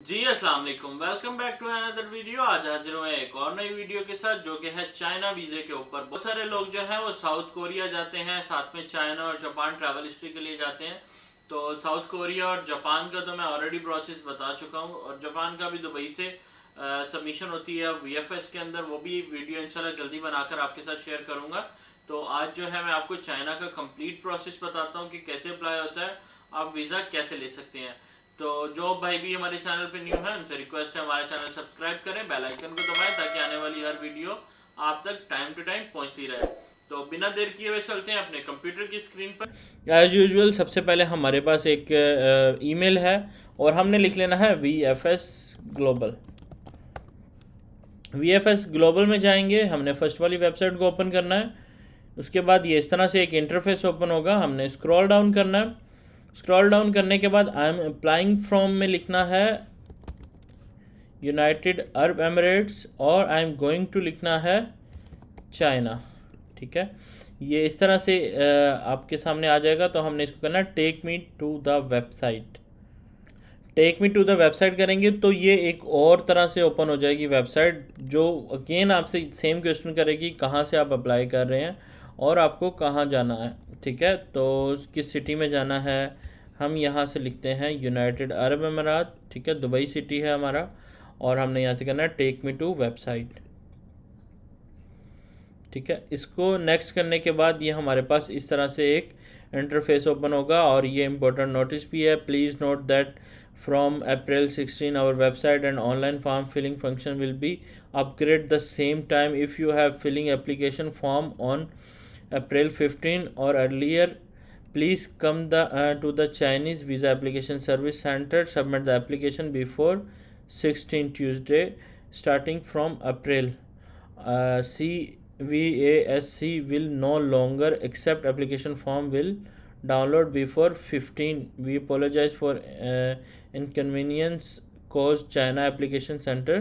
जी अस्सलाम वालेकुम, welcome back to another video. आज हाजिर हुए एक और नई वीडियो के साथ जो कि है चाइना वीजे के ऊपर। बहुत सारे लोग जो है वो साउथ कोरिया जाते हैं, साथ में चाइना और जापान ट्रैवल हिस्ट्री के लिए जाते हैं। तो साउथ कोरिया और जापान का तो मैं ऑलरेडी प्रोसेस बता चुका हूँ, और जापान का भी दुबई से सबमिशन होती है वीएफएस के अंदर। वो भी वीडियो इंशाल्लाह जल्दी बनाकर आपके साथ शेयर करूंगा। तो आज जो है मैं आपको चाइना का कंप्लीट प्रोसेस बताता हूँ कि कैसे अप्लाई होता है, आप वीज़ा कैसे ले सकते हैं। तो जो भाई भी हमारे चैनल पे न्यू है उनसे रिक्वेस्ट है हमारा चैनल सब्सक्राइब करें, बेल आइकन को दबाएं ताकि आने वाली हर वीडियो आप तक टाइम टू टाइम पहुंचती रहे। तो बिना देर किए हुए चलते हैं अपने कंप्यूटर की स्क्रीन पर। एज यूजुअल सबसे पहले हमारे पास एक ईमेल है और हमने लिख लेना है VFS ग्लोबल। VFS ग्लोबल में जाएंगे, हमने फर्स्ट वाली वेबसाइट को ओपन करना है। उसके बाद ये इस तरह से एक इंटरफेस ओपन होगा, हमने स्क्रॉल डाउन करना है। स्क्रॉल डाउन करने के बाद आई एम अप्लाइंग फ्रॉम में लिखना है यूनाइटेड अरब एमिरेट्स, और आई एम गोइंग टू लिखना है चाइना। ठीक है, ये इस तरह से आपके सामने आ जाएगा। तो हमने इसको करना है take me to the website. Take me to the website करेंगे तो ये एक और तरह से ओपन हो जाएगी वेबसाइट, जो अगेन आपसे सेम क्वेश्चन करेगी कहाँ से आप अप्लाई कर रहे हैं और आपको कहाँ जाना है। ठीक है, तो किस सिटी में जाना है, हम यहाँ से लिखते हैं यूनाइटेड अरब अमीरात। ठीक है, दुबई सिटी है हमारा, और हमने यहाँ से करना है टेक मी टू वेबसाइट। ठीक है, इसको नेक्स्ट करने के बाद ये हमारे पास इस तरह से एक इंटरफेस ओपन होगा, और ये इंपॉर्टेंट नोटिस भी है। Please note that from April 16 our website and online form filling function will be upgraded the same time. If you have filling application form on April 15 or earlier, please come to the Chinese visa application service center, submit the application before 16 Tuesday starting from April. CVASC will no longer accept application form will download before 15. We apologize for inconvenience caused China application center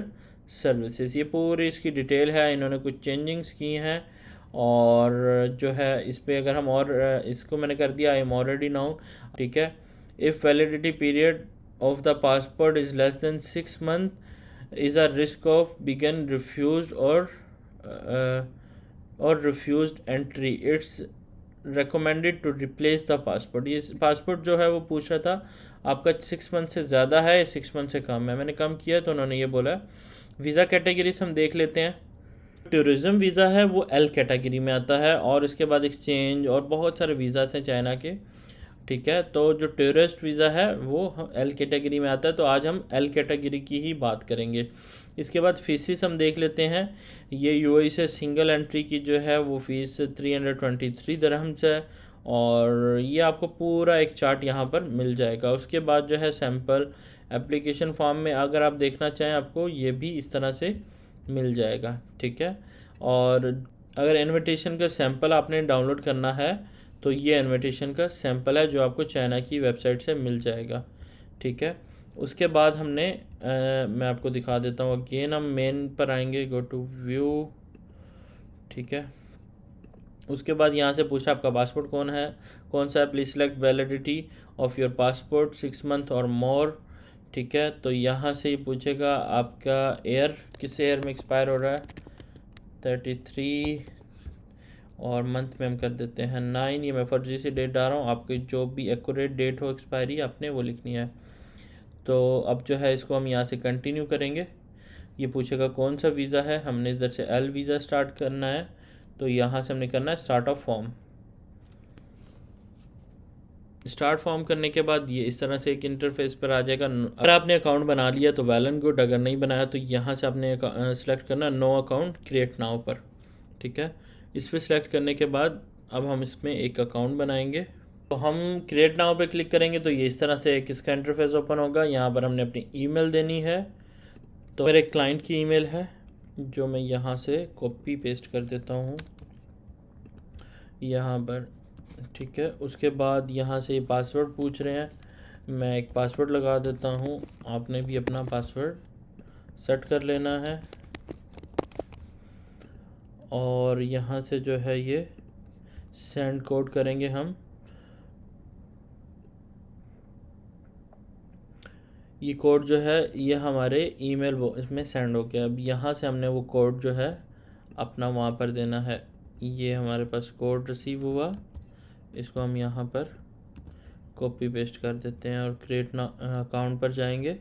services। ये पूरी इसकी detail है, इन्होंने कुछ changings की हैं। और जो है इस पर अगर हम और इसको मैंने कर दिया आई एम ऑलरेडी नाउ। ठीक है, if validity period of the passport is less than 6 month is a risk of बिगन रिफ्यूज और refused entry. It's recommended to replace the passport. ये पासपोर्ट जो है वो पूछ रहा था आपका 6 मंथ से ज़्यादा है, 6 मंथ से कम है। मैंने कम किया तो उन्होंने ये बोला। वीज़ा कैटेगरीज हम देख लेते हैं। टूरिज़्म वीज़ा है वो L कैटेगरी में आता है, और इसके बाद एक्सचेंज और बहुत सारे वीज़ास हैं चाइना के। ठीक है, तो जो टूरिस्ट वीज़ा है वो L कैटेगरी में आता है, तो आज हम L कैटेगरी की ही बात करेंगे। इसके बाद फीसिस हम देख लेते हैं। ये UAE से सिंगल एंट्री की जो है वो फ़ीस 323 दिरहम्स है, और ये आपको पूरा एक चार्ट यहाँ पर मिल जाएगा। उसके बाद जो है सैम्पल एप्लीकेशन फॉर्म में अगर आप देखना चाहें आपको ये भी इस तरह से मिल जाएगा। ठीक है, और अगर इनविटेशन का सैम्पल आपने डाउनलोड करना है तो ये इनविटेशन का सैम्पल है जो आपको चाइना की वेबसाइट से मिल जाएगा। ठीक है, उसके बाद हमने मैं आपको दिखा देता हूँ। अगेन हम मेन पर आएंगे, गो टू व्यू। ठीक है, उसके बाद यहाँ से पूछा आपका पासपोर्ट कौन सा है। Please select validity of your passport 6 month और मोर। ठीक है, तो यहाँ से ही पूछेगा आपका एयर किस एयर में एक्सपायर हो रहा है, 33, और मंथ में हम कर देते हैं 9। ये मैं फर्जी से डेट डाल रहा हूँ, आपकी जो भी एक्यूरेट डेट हो एक्सपायरी आपने वो लिखनी है। तो अब जो है इसको हम यहाँ से कंटिन्यू करेंगे। ये पूछेगा कौन सा वीज़ा है, हमने इधर से L वीज़ा स्टार्ट करना है, तो यहाँ से हमने करना है start of form. Start form करने के बाद ये इस तरह से एक इंटरफेस पर आ जाएगा। अगर आपने अकाउंट बना लिया तो वेल एंड गुड, अगर नहीं बनाया तो यहाँ से आपने सेलेक्ट करना नो अकाउंट क्रिएट नाउ पर। ठीक है, इस पर सेलेक्ट करने के बाद अब हम इसमें एक अकाउंट बनाएंगे। तो हम क्रिएट नाउ पे क्लिक करेंगे तो ये इस तरह से एक इसका इंटरफेस ओपन होगा। यहाँ पर हमने अपनी ईमेल देनी है। तो मेरे क्लाइंट की ईमेल है जो मैं यहाँ से कॉपी पेस्ट कर देता हूँ यहाँ पर। ठीक है, उसके बाद यहाँ से पासवर्ड पूछ रहे हैं, मैं एक पासवर्ड लगा देता हूँ। आपने भी अपना पासवर्ड सेट कर लेना है, और यहाँ से जो है ये सेंड कोड करेंगे हम। ये कोड जो है ये हमारे ईमेल में सेंड हो गया। अब यहाँ से हमने वो कोड जो है अपना वहाँ पर देना है। ये हमारे पास कोड रिसीव हुआ, इसको हम यहाँ पर कॉपी पेस्ट कर देते हैं और क्रिएट अकाउंट पर जाएंगे।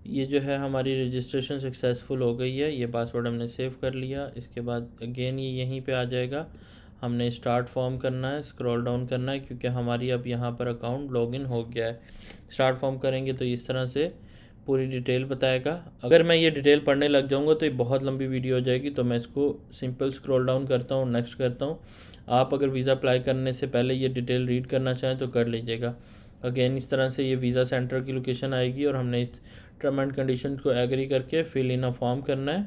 ये जो है हमारी रजिस्ट्रेशन सक्सेसफुल हो गई है। ये पासवर्ड हमने सेव कर लिया। इसके बाद अगेन ये यहीं पे आ जाएगा। हमने स्टार्ट फॉर्म करना है, स्क्रॉल डाउन करना है, क्योंकि हमारी अब यहाँ पर अकाउंट लॉगिन हो गया है। स्टार्ट फॉर्म करेंगे तो इस तरह से पूरी डिटेल बताएगा। अगर मैं ये डिटेल पढ़ने लग जाऊँगा तो ये बहुत लंबी वीडियो हो जाएगी, तो मैं इसको सिंपल स्क्रॉल डाउन करता हूँ, नेक्स्ट करता हूँ। आप अगर वीज़ा अप्लाई करने से पहले ये डिटेल रीड करना चाहें तो कर लीजिएगा। अगेन इस तरह से ये वीज़ा सेंटर की लोकेशन आएगी और हमने इस टर्म एंड कंडीशन को एग्री करके फिल इन अ फॉर्म करना है।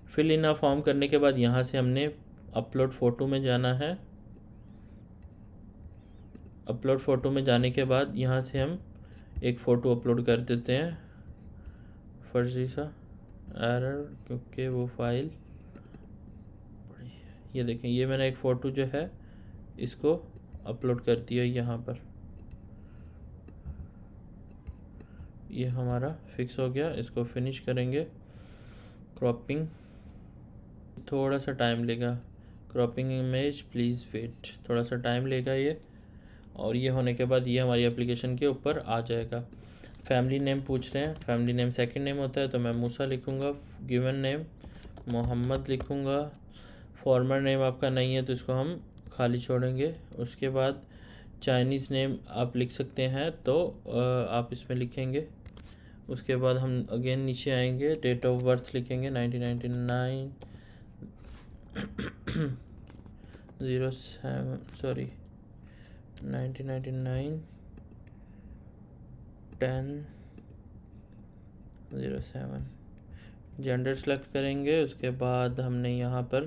फिल इन अ फॉर्म करने के बाद यहाँ से हमने अपलोड फ़ोटो में जाना है। अपलोड फ़ोटो में जाने के बाद यहाँ से हम एक फ़ोटो अपलोड कर देते हैं। फर्जी सा एरर, क्योंकि वो फाइल, ये देखें, ये मैंने एक फ़ोटो जो है इसको अपलोड कर दिया यहाँ पर। ये हमारा फिक्स हो गया। इसको फिनिश करेंगे। क्रॉपिंग थोड़ा सा टाइम लेगा। क्रॉपिंग इमेज प्लीज़ वेट, थोड़ा सा टाइम लेगा ये। और ये होने के बाद ये हमारी एप्लीकेशन के ऊपर आ जाएगा। फैमिली नेम पूछ रहे हैं। फैमिली नेम सेकंड नेम होता है, तो मैं मूसा लिखूँगा। गिवन नेम मोहम्मद लिखूँगा। फॉर्मर नेम आपका नहीं है तो इसको हम खाली छोड़ेंगे। उसके बाद चाइनीज़ नेम आप लिख सकते हैं, तो आप इसमें लिखेंगे। उसके बाद हम अगेन नीचे आएंगे, डेट ऑफ बर्थ लिखेंगे 1999 1999 10/07। जेंडर सेलेक्ट करेंगे। उसके बाद हमने यहाँ पर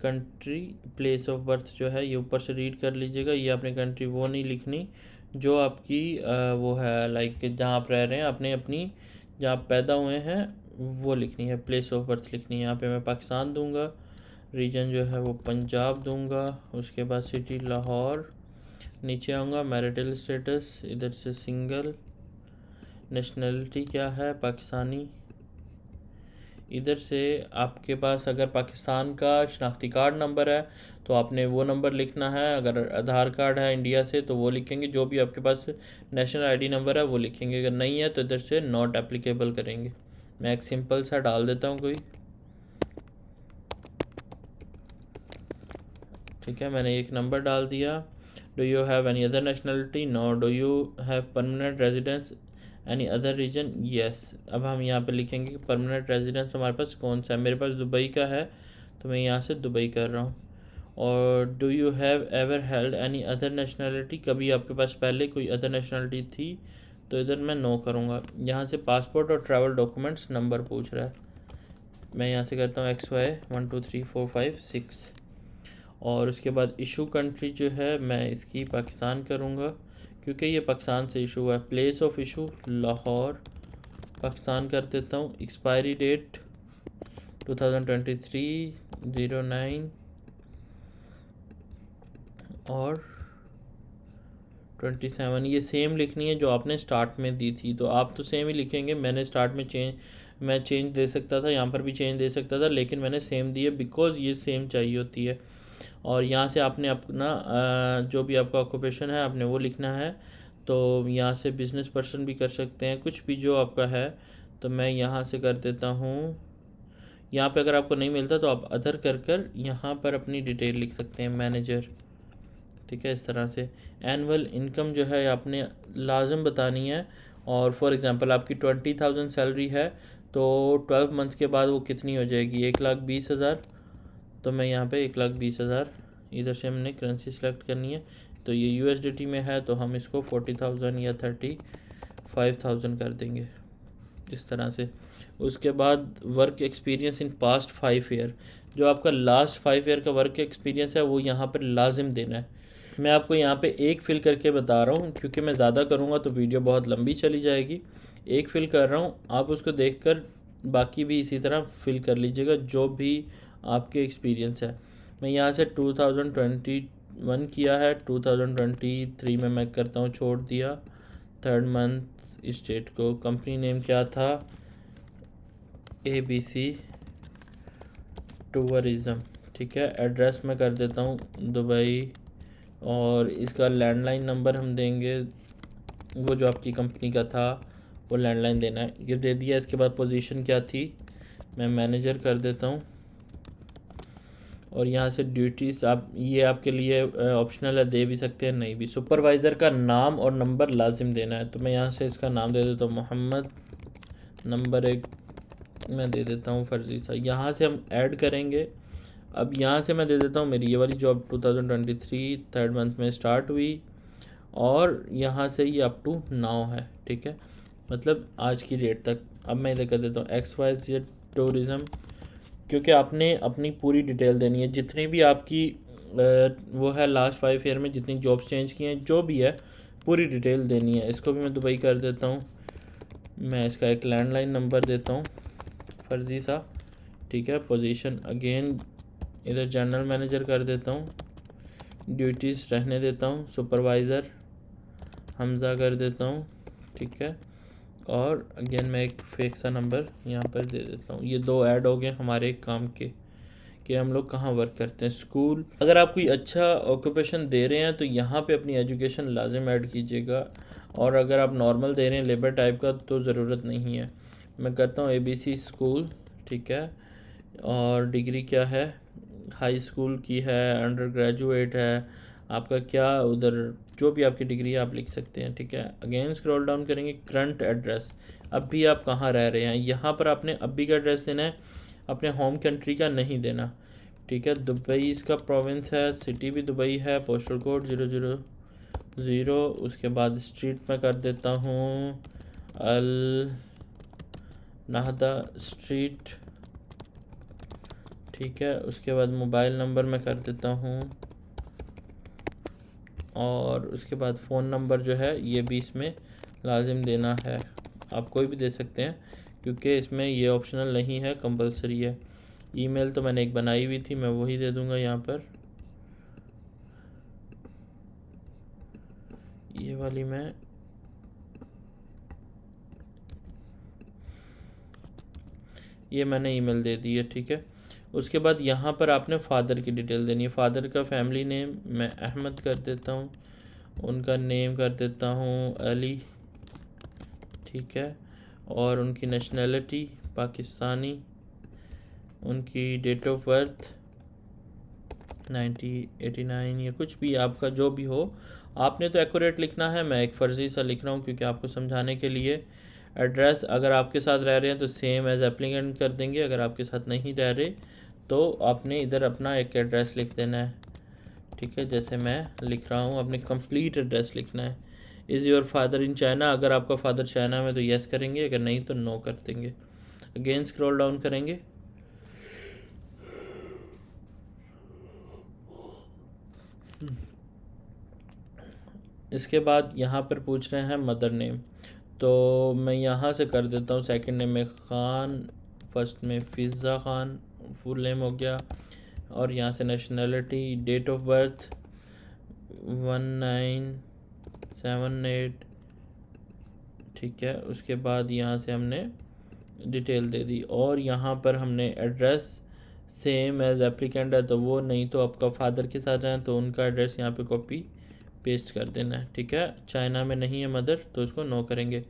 कंट्री, प्लेस ऑफ बर्थ जो है ये ऊपर से रीड कर लीजिएगा। ये आपने कंट्री वो नहीं लिखनी जो आपकी वो है, लाइक जहाँ आप रह रहे हैं, आपने अपनी जहाँ आप पैदा हुए हैं वो लिखनी है। प्लेस ऑफ बर्थ लिखनी है। यहाँ पे मैं पाकिस्तान दूंगा। रीजन जो है वो पंजाब दूंगा। उसके बाद सिटी लाहौर। नीचे आऊँगा, मैरिटल स्टेटस इधर से सिंगल। नेशनलिटी क्या है, पाकिस्तानी। इधर से आपके पास अगर पाकिस्तान का शनाख्ती कार्ड नंबर है तो आपने वो नंबर लिखना है। अगर आधार कार्ड है इंडिया से तो वो लिखेंगे। जो भी आपके पास नेशनल आईडी नंबर है वो लिखेंगे। अगर नहीं है तो इधर से नॉट एप्लीकेबल करेंगे। मैं एक सिंपल सा डाल देता हूँ कोई, ठीक है। मैंने एक नंबर डाल दिया। Do you have any other nationality, no. Do you have permanent residence any other region, yes. अब हम यहाँ पे लिखेंगे कि परमानेंट रेजिडेंस हमारे पास कौन सा है। मेरे पास दुबई का है तो मैं यहाँ से दुबई कर रहा हूँ। और do you have ever held any other nationality, कभी आपके पास पहले कोई अदर नेशनलिटी थी तो इधर मैं नो करूँगा। यहाँ से पासपोर्ट और ट्रैवल डॉक्यूमेंट्स नंबर पूछ रहा है। मैं यहाँ से करता हूँ XY 1 2 3 4 5 6। और उसके बाद इशू कंट्री जो है मैं इसकी पाकिस्तान करूँगा, क्योंकि ये पाकिस्तान से इशू है। Place of issue Lahore, Pakistan कर देता हूँ। एक्सपायरी डेट 2023/09 और 27। ये सेम लिखनी है जो आपने स्टार्ट में दी थी, तो आप तो सेम ही लिखेंगे। मैंने स्टार्ट में चेंज दे सकता था, यहाँ पर भी चेंज दे सकता था, लेकिन मैंने सेम दी है बिकॉज़ ये सेम चाहिए होती है। और यहाँ से आपने अपना जो भी आपका ऑक्यूपेशन है आपने वो लिखना है। तो यहाँ से बिज़नेस पर्सन भी कर सकते हैं, कुछ भी जो आपका है। तो मैं यहाँ से कर देता हूँ। यहाँ पे अगर आपको नहीं मिलता तो आप अदर कर यहाँ पर अपनी डिटेल लिख सकते हैं, मैनेजर, ठीक है। इस तरह से एनुअल इनकम जो है आपने लाजम बतानी है। और फॉर एग्ज़ाम्पल आपकी 20,000 सैलरी है तो 12 मंथ के बाद वो कितनी हो जाएगी, 1,20,000। तो मैं यहाँ पे 1,20,000, इधर से हमने करेंसी सेलेक्ट करनी है। तो ये USDT में है तो हम इसको 40,000 या 35,000 कर देंगे, इस तरह से। उसके बाद work experience in past 5 year, जो आपका लास्ट 5 ईयर का वर्क एक्सपीरियंस है वो यहाँ पर लाजिम देना है। मैं आपको यहाँ पे एक फिल करके बता रहा हूँ, क्योंकि मैं ज़्यादा करूँगा तो वीडियो बहुत लंबी चली जाएगी। एक फिल कर रहा हूँ, आप उसको देखकर बाकी भी इसी तरह फिल कर लीजिएगा जो भी आपके एक्सपीरियंस है। मैं यहाँ से 2020 1 किया है, 2023 में मैं करता हूँ छोड़ दिया। 3rd मंथ स्टेट को, कंपनी नेम क्या था, ABC टूरिज़म, ठीक है। एड्रेस मैं कर देता हूँ दुबई, और इसका लैंडलाइन नंबर हम देंगे, वो जो आपकी कंपनी का था वो लैंडलाइन देना है, ये दे दिया। इसके बाद पोजीशन क्या थी, मैं मैनेजर कर देता हूँ। और यहाँ से ड्यूटीज़ आप, ये आपके लिए ऑप्शनल है, दे भी सकते हैं नहीं भी। सुपरवाइज़र का नाम और नंबर लाजिम देना है, तो मैं यहाँ से इसका नाम दे देता हूँ मोहम्मद, नंबर 1 मैं दे देता हूँ फर्जी सा। यहाँ से हम ऐड करेंगे। अब यहाँ से मैं दे देता हूँ मेरी ये वाली जॉब 2023 3rd मंथ में स्टार्ट हुई, और यहाँ से ये अप टू नाउ है, ठीक है, मतलब आज की डेट तक। अब मैं इधर कर देता हूँ XYZ टूरिज़म, क्योंकि आपने अपनी पूरी डिटेल देनी है, जितनी भी आपकी वो है लास्ट 5 ईयर में जितनी जॉब्स चेंज की हैं, जो भी है पूरी डिटेल देनी है। इसको भी मैं दुबई कर देता हूँ। मैं इसका एक लैंडलाइन नंबर देता हूँ फर्जी सा, ठीक है। पोजीशन अगेन इधर जनरल मैनेजर कर देता हूँ, ड्यूटीज़ रहने देता हूँ, सुपरवाइज़र हमज़ा कर देता हूँ, ठीक है। और अगेन मैं एक फेक सा नंबर यहाँ पर दे देता हूँ। ये 2 ऐड हो गए हमारे काम के, कि हम लोग कहाँ वर्क करते हैं। स्कूल, अगर आप कोई अच्छा ऑक्यूपेशन दे रहे हैं तो यहाँ पे अपनी एजुकेशन लाजिम ऐड कीजिएगा, और अगर आप नॉर्मल दे रहे हैं लेबर टाइप का तो ज़रूरत नहीं है। मैं करता हूँ ABC स्कूल, ठीक है। और डिग्री क्या है, हाई स्कूल की है, अंडर ग्रेजुएट है, आपका क्या उधर जो भी आपकी डिग्री है आप लिख सकते हैं, ठीक है। अगेन स्क्रॉल डाउन करेंगे, करंट एड्रेस, अब भी आप कहाँ रह रहे हैं, यहाँ पर आपने अभी का एड्रेस देना है, अपने होम कंट्री का नहीं देना, ठीक है। दुबई इसका प्रोविंस है, सिटी भी दुबई है, पोस्टल कोड 000। उसके बाद स्ट्रीट में कर देता हूँ अल नाहदा स्ट्रीट, ठीक है। उसके बाद मोबाइल नंबर मैं कर देता हूँ, और उसके बाद फ़ोन नंबर जो है ये भी इसमें लाजिम देना है। आप कोई भी दे सकते हैं क्योंकि इसमें ये ऑप्शनल नहीं है, कंपलसरी है। ईमेल तो मैंने एक बनाई हुई थी, मैं वही दे दूंगा यहाँ पर, ये वाली मैंने ईमेल दे दी है, ठीक है। उसके बाद यहाँ पर आपने फ़ादर की डिटेल देनी है। फ़ादर का फैमिली नेम मैं अहमद कर देता हूँ, उनका नेम कर देता हूँ अली, ठीक है। और उनकी नेशनैलिटी पाकिस्तानी, उनकी डेट ऑफ बर्थ 1989 या कुछ भी आपका जो भी हो, आपने तो एक्यूरेट लिखना है। मैं एक फ़र्ज़ी सा लिख रहा हूँ क्योंकि आपको समझाने के लिए। एड्रेस अगर आपके साथ रह रहे हैं तो सेम एज एप्लीकेंट कर देंगे, अगर आपके साथ नहीं रह रहे तो आपने इधर अपना एक एड्रेस लिख देना है, ठीक है। जैसे मैं लिख रहा हूँ, अपने कंप्लीट एड्रेस लिखना है। Is your father in China, अगर आपका फादर चाइना में तो येस करेंगे, अगर नहीं तो नो कर देंगे। अगेन स्क्रॉल डाउन करेंगे, इसके बाद यहाँ पर पूछ रहे हैं मदर नेम, तो मैं यहाँ से कर देता हूँ सेकंड नेम में ख़ान, फर्स्ट में फ़िज़ा ख़ान, फुल नेम हो गया। और यहाँ से नेशनैलिटी, डेट ऑफ बर्थ 1978, ठीक है। उसके बाद यहाँ से हमने डिटेल दे दी, और यहाँ पर हमने एड्रेस सेम एज एप्लीकेंट है तो वो, नहीं तो आपका फादर के साथ हैं तो उनका एड्रेस यहाँ पे कॉपी पेस्ट कर देना है, ठीक है। चाइना में नहीं है मदर तो इसको नो करेंगे।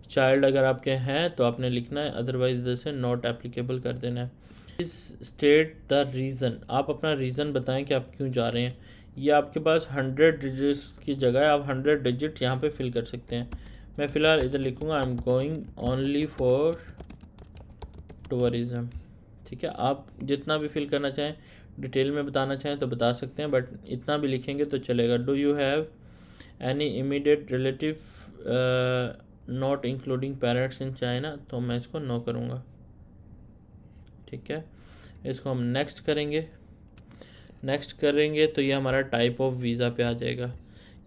चाइल्ड अगर आपके हैं तो आपने लिखना है, अदरवाइज इधर से नॉट एप्लीकेबल कर देना है। इस स्टेट द रीज़न, आप अपना रीज़न बताएं कि आप क्यों जा रहे हैं। ये आपके पास 100 डिजिट्स की जगह आप 100 डिजिट यहाँ पे फिल कर सकते हैं। मैं फ़िलहाल इधर लिखूँगा I am going only for tourism, ठीक है। आप जितना भी फिल करना चाहें, डिटेल में बताना चाहें तो बता सकते हैं, बट इतना भी लिखेंगे तो चलेगा। Do you have any immediate relative not including parents in China, तो मैं इसको नो करूँगा, ठीक है। इसको हम नेक्स्ट करेंगे। नेक्स्ट करेंगे तो ये हमारा टाइप ऑफ वीज़ा पे आ जाएगा।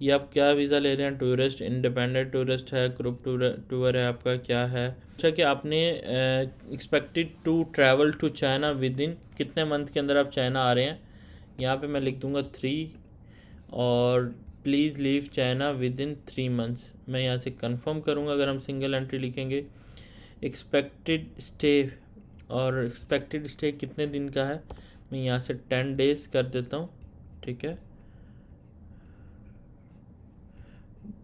ये आप क्या वीज़ा ले रहे हैं, टूरिस्ट, इंडिपेंडेंट टूरिस्ट है, ग्रुप टूर है, आपका क्या है। अच्छा कि आपने expected to travel to China within कितने मंथ के अंदर आप चाइना आ रहे हैं। यहाँ पे मैं लिख दूँगा 3 और please leave China with in 3 months. मैं यहाँ से कंफर्म करूँगा अगर हम सिंगल एंट्री लिखेंगे। एक्सपेक्टेड स्टे, और एक्सपेक्टेड स्टे कितने दिन का है, मैं यहाँ से 10 डेज़ कर देता हूँ। ठीक है,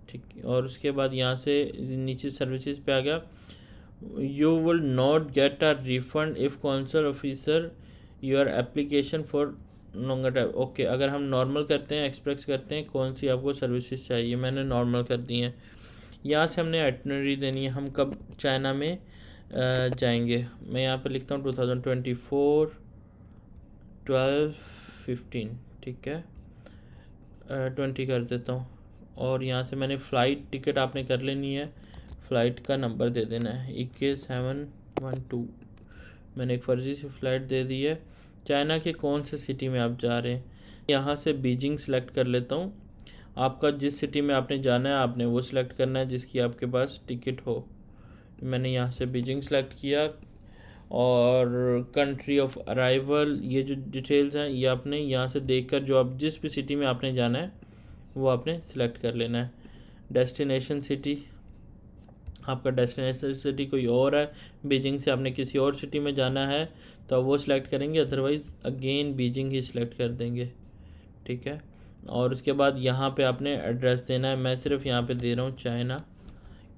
ठीक है। और उसके बाद यहाँ से नीचे सर्विसेज पे आ गया, you will not get a refund if consul officer your application for longer time. Okay, अगर हम नॉर्मल करते हैं, एक्सप्रेस करते हैं, कौन सी आपको सर्विसेज चाहिए, मैंने नॉर्मल कर दी हैं। यहाँ से हमने आइटनरी देनी है, हम कब चाइना में जाएंगे। मैं यहाँ पे लिखता हूँ 2024 12-15, ठीक है, 20 कर देता हूँ। और यहाँ से मैंने फ़्लाइट टिकट आपने कर लेनी है, फ़्लाइट का नंबर दे देना है 21712। मैंने एक फ़र्ज़ी सी फ़्लाइट दे दी है। चाइना के कौन से सिटी में आप जा रहे हैं, यहाँ से बीजिंग सेलेक्ट कर लेता हूँ। आपका जिस सिटी में आपने जाना है आपने वो सिलेक्ट करना है जिसकी आपके पास टिकट हो। मैंने यहाँ से बीजिंग सेलेक्ट किया, और कंट्री ऑफ अराइवल, ये जो डिटेल्स हैं ये आपने यहाँ से देखकर जो आप जिस भी सिटी में आपने जाना है वो आपने सिलेक्ट कर लेना है। डेस्टिनेशन सिटी, आपका डेस्टिनेशन सिटी कोई और है, बीजिंग से आपने किसी और सिटी में जाना है तो आप वो सिलेक्ट करेंगे, अदरवाइज़ अगेन बीजिंग ही सिलेक्ट कर देंगे। ठीक है, और उसके बाद यहाँ पे आपने एड्रेस देना है। मैं सिर्फ यहाँ पे दे रहा हूँ चाइना,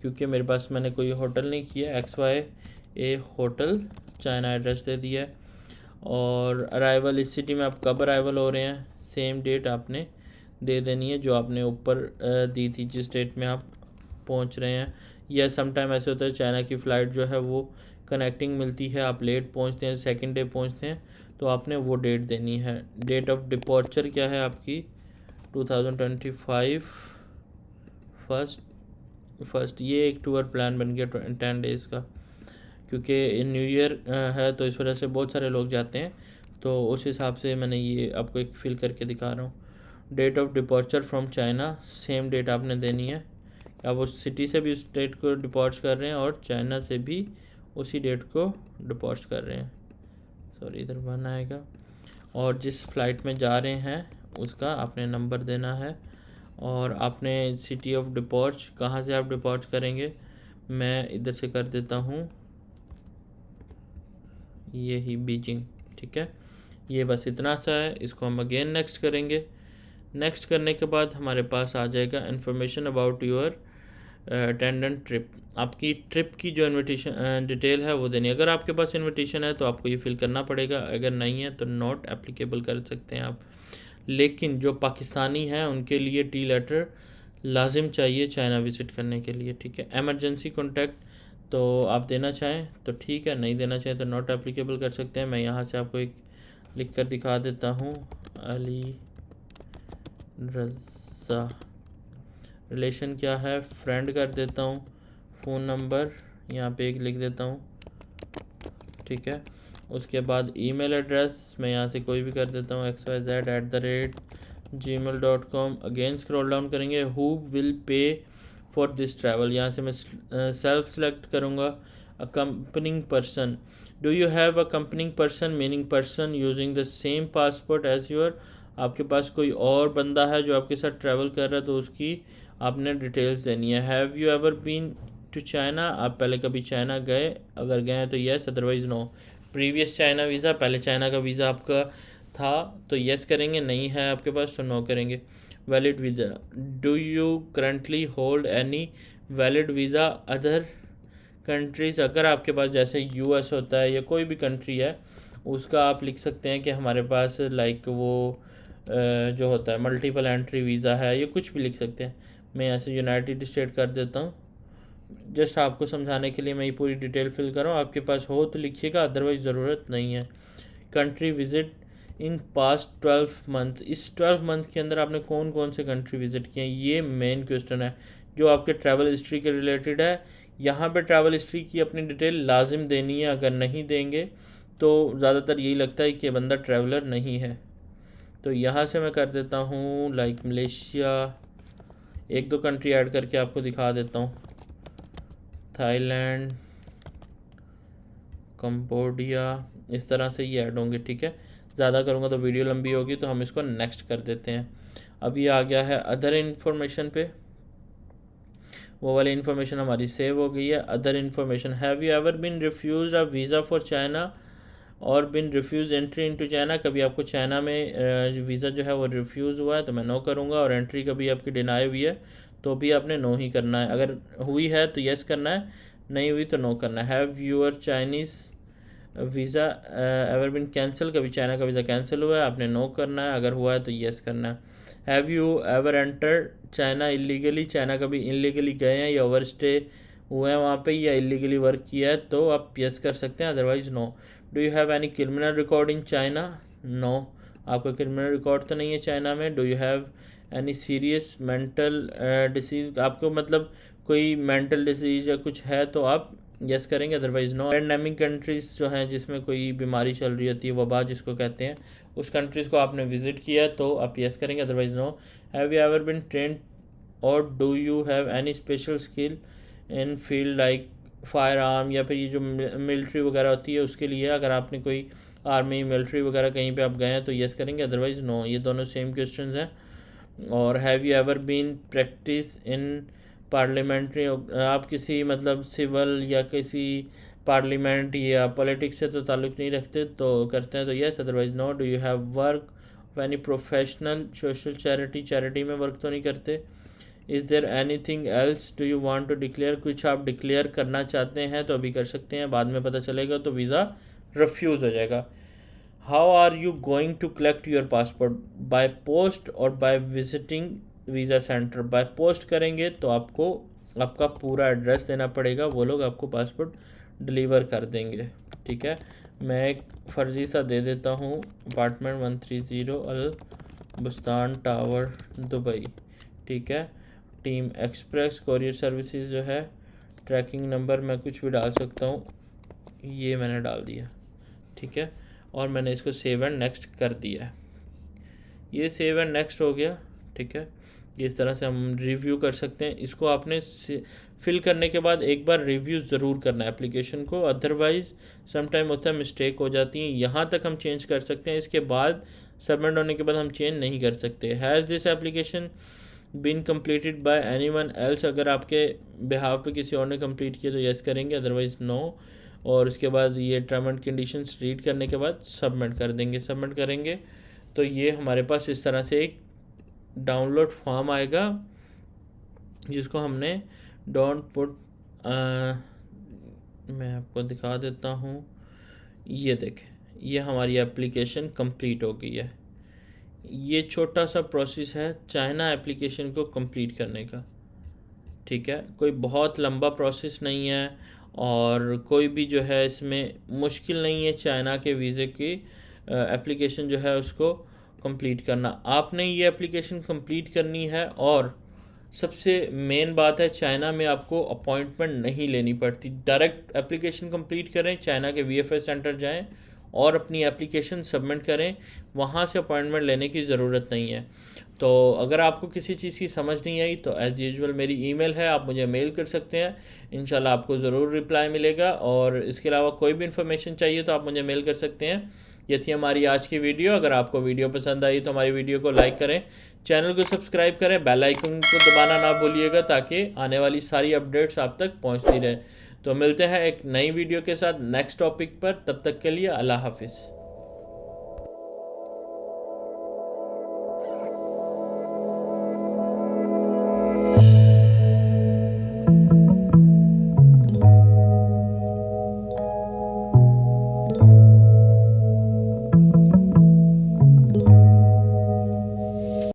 क्योंकि मेरे पास मैंने कोई होटल नहीं किया, XYA होटल चाइना एड्रेस दे दिया है। और अराइवल, इस सिटी में आप कब अराइवल हो रहे हैं, सेम डेट आपने दे देनी है जो आपने ऊपर दी थी, जिस डेट में आप पहुंच रहे हैं। या समटाइम ऐसे होता है चाइना की फ़्लाइट जो है वो कनेक्टिंग मिलती है, आप लेट पहुंचते हैं, सेकंड डे पहुंचते हैं, तो आपने वो डेट देनी है। डेट ऑफ डिपॉर्चर क्या है आपकी, 2025 फर्स्ट। ये एक टूर प्लान बन गया 10 डेज़ का, क्योंकि न्यू ईयर है तो इस वजह से बहुत सारे लोग जाते हैं, तो उस हिसाब से मैंने ये आपको एक फिल करके दिखा रहा हूँ। Date of departure from China, same date आपने देनी है। आप उस सिटी से भी उस डेट को डिपॉर्च कर रहे हैं और चाइना से भी उसी डेट को डिपॉर्च कर रहे हैं। सॉरी, इधर बन आएगा। और जिस फ़्लाइट में जा रहे हैं उसका आपने नंबर देना है, और आपने सिटी ऑफ डिपॉर्च, कहाँ से आप डिपॉर्च करेंगे, मैं इधर से कर देता हूँ ये ही बीजिंग। ठीक है, ये बस इतना सा है, इसको हम अगेन नेक्स्ट करेंगे। नेक्स्ट करने के बाद हमारे पास आ जाएगा information about your attendant trip. आपकी ट्रिप की जो इनविटेशन डिटेल है वो देनी है। अगर आपके पास इनविटेशन है तो आपको ये फिल करना पड़ेगा, अगर नहीं है तो नॉट एप्लीकेबल कर सकते हैं आप। लेकिन जो पाकिस्तानी हैं उनके लिए टी लेटर लाजिम चाहिए चाइना विज़िट करने के लिए। ठीक है, एमरजेंसी कॉन्टैक्ट तो आप देना चाहें तो ठीक है, नहीं देना चाहें तो नॉट एप्लीकेबल कर सकते हैं। मैं यहाँ से आपको एक लिख कर दिखा देता हूँ, अली रज़ा। रिलेशन क्या है, फ्रेंड कर देता हूँ। फ़ोन नंबर यहाँ पे एक लिख देता हूँ। ठीक है, उसके बाद ईमेल एड्रेस मैं यहाँ से कोई भी कर देता हूँ, xyz@gmail.com। अगेन स्क्रॉल डाउन करेंगे, who will pay for this travel, यहाँ से मैं सेल्फ सेलेक्ट करूँगा। Accompanying person, do you have accompanying person, meaning person using the same passport as your. आपके पास कोई और बंदा है जो आपके साथ ट्रैवल कर रहा है तो उसकी आपने डिटेल्स देनी है। Have you ever been to China, आप पहले कभी चाइना गए, अगर गए हैं तो yes, otherwise no. Previous China visa, पहले चाइना का वीज़ा आपका था तो येस करेंगे, नहीं है आपके पास तो नो करेंगे। Valid visa, do you currently hold any valid visa other countries. अगर आपके पास जैसे US होता है या कोई भी कंट्री है उसका आप लिख सकते हैं कि हमारे पास लाइक वो जो होता है मल्टीपल एंट्री वीज़ा है, ये कुछ भी लिख सकते हैं। मैं ऐसे यूनाइटेड स्टेट कर देता हूँ, जस्ट आपको समझाने के लिए मैं ये पूरी डिटेल फिल कर रहा हूँ। आपके पास हो तो लिखिएगा, अदरवाइज़ ज़रूरत नहीं है। Country visit in past 12 month, इस 12 मंथ के अंदर आपने कौन कौन से कंट्री विज़िट किए हैं, ये मेन क्वेश्चन है जो आपके ट्रैवल हिस्ट्री के रिलेटेड है। यहाँ पे ट्रैवल हिस्ट्री की अपनी डिटेल लाजिम देनी है, अगर नहीं देंगे तो ज़्यादातर यही लगता है कि बंदा ट्रैवलर नहीं है। तो यहाँ से मैं कर देता हूँ लाइक मलेशिया, एक दो कंट्री ऐड करके आपको दिखा देता हूँ, थाईलैंड, कंबोडिया, इस तरह से ये ऐड होंगे। ठीक है, ज़्यादा करूँगा तो वीडियो लंबी होगी तो हम इसको नेक्स्ट कर देते हैं। अभी आ गया है अदर इन्फॉर्मेशन पे, वो वाली इन्फॉर्मेशन हमारी सेव हो गई है। Other information, have you ever been refuse a visa for China और been refuse entry into China, कभी आपको चाइना में वीज़ा जो है वो रिफ्यूज़ हुआ है तो मैं नो करूँगा, और एंट्री कभी आपकी डिनाई हुई है तो भी आपने नो ही करना है। अगर हुई है तो येस करना है, नहीं हुई तो नो करना है। Have your Chinese visa ever been cancel, कभी चाइना का वीज़ा कैंसिल हुआ है, आपने नो करना है, अगर हुआ है तो येस करना है। Have you ever enter China illegally, China कभी इलीगली गए हैं या ओवर स्टे हुए हैं वहाँ पे या इलीगली वर्क किया है तो आप येस कर सकते हैं, otherwise no. Do you have any criminal record in China, no, आपका क्रिमिनल रिकॉर्ड तो नहीं है चाइना में। Do you have any serious mental disease, आपको मतलब कोई मेंटल डिसीज या कुछ है तो आप यस करेंगे, अदरवाइज नो। पैंडेमिक कंट्रीज़ जो हैं जिसमें कोई बीमारी चल रही होती है, वबा जिसको कहते हैं, उस कंट्रीज़ को आपने विज़िट किया तो आप यस करेंगे, otherwise no. Have you ever been trained और do you have any special skill in field like firearm, या फिर ये जो मिलिट्री वगैरह होती है उसके लिए, अगर आपने कोई आर्मी मिलिट्री वगैरह कहीं पे आप गए हैं तो यस करेंगे, अदरवाइज नो। ये दोनों सेम क्वेश्चंस हैं। और have you ever been practice in parliamentary, आप किसी मतलब सिविल या किसी पार्लियामेंट या पॉलिटिक्स से तो ताल्लुक़ नहीं रखते तो करते हैं तो yes, otherwise no. Do you have work any professional social charity, charity में वर्क तो नहीं करते। Is there any thing else do you want to declare, कुछ आप डिक्लेयर करना चाहते हैं तो अभी कर सकते हैं, बाद में पता चलेगा तो वीज़ा रिफ्यूज़ हो जाएगा। How are you going to collect your passport, by post और by visiting visa centre. By post करेंगे तो आपको आपका पूरा एड्रेस देना पड़ेगा, वो लोग आपको पासपोर्ट डिलीवर कर देंगे, ठीक है। मैं एक फ़र्ज़ी सा दे देता हूँ, अपार्टमेंट 130 अल बुस्तान टावर दुबई, ठीक है। टीम एक्सप्रेस कोरियर सर्विसेज जो है, ट्रैकिंग नंबर मैं कुछ भी डाल सकता हूँ, ये मैंने डाल दिया, ठीक है। और मैंने इसको सेव एंड नेक्स्ट कर दिया है, ये सेव एंड नेक्स्ट हो गया, ठीक है। इस तरह से हम रिव्यू कर सकते हैं। इसको आपने फिल करने के बाद एक बार रिव्यू ज़रूर करना है एप्लीकेशन को, अदरवाइज़ समटाइम होता है मिस्टेक हो जाती है। यहाँ तक हम चेंज कर सकते हैं, इसके बाद सबमिट होने के बाद हम चेंज नहीं कर सकते। Has this application been completed by anyone else, अगर आपके बिहाफ पे किसी और ने कंप्लीट किया तो यस करेंगे, अदरवाइज़ नो। और उसके बाद ये टर्म एंड कंडीशंस रीड करने के बाद सबमिट कर देंगे। सबमिट करेंगे तो ये हमारे पास इस तरह से एक डाउनलोड फॉर्म आएगा जिसको हमने डोंट पुट, मैं आपको दिखा देता हूँ, ये देखें, ये हमारी एप्लीकेशन कंप्लीट हो गई है। ये छोटा सा प्रोसेस है चाइना एप्लीकेशन को कंप्लीट करने का, ठीक है। कोई बहुत लंबा प्रोसेस नहीं है और कोई भी जो है इसमें मुश्किल नहीं है चाइना के वीज़े की एप्लीकेशन जो है उसको कंप्लीट करना। आपने ये एप्लीकेशन कंप्लीट करनी है, और सबसे मेन बात है चाइना में आपको अपॉइंटमेंट नहीं लेनी पड़ती, डायरेक्ट एप्लीकेशन कंप्लीट करें, चाइना के VFS सेंटर जाएं और अपनी एप्लीकेशन सबमिट करें, वहाँ से अपॉइंटमेंट लेने की ज़रूरत नहीं है। तो अगर आपको किसी चीज़ की समझ नहीं आई तो एज़ यूजुअल मेरी ईमेल है, आप मुझे मेल कर सकते हैं, इंशाल्लाह आपको ज़रूर रिप्लाई मिलेगा। और इसके अलावा कोई भी इन्फॉर्मेशन चाहिए तो आप मुझे मेल कर सकते हैं। ये थी हमारी आज की वीडियो। अगर आपको वीडियो पसंद आई तो हमारी वीडियो को लाइक करें, चैनल को सब्सक्राइब करें, बेल आइकन को दबाना ना भूलिएगा ताकि आने वाली सारी अपडेट्स आप तक पहुंचती रहे। तो मिलते हैं एक नई वीडियो के साथ नेक्स्ट टॉपिक पर, तब तक के लिए अल्लाह हाफिज़।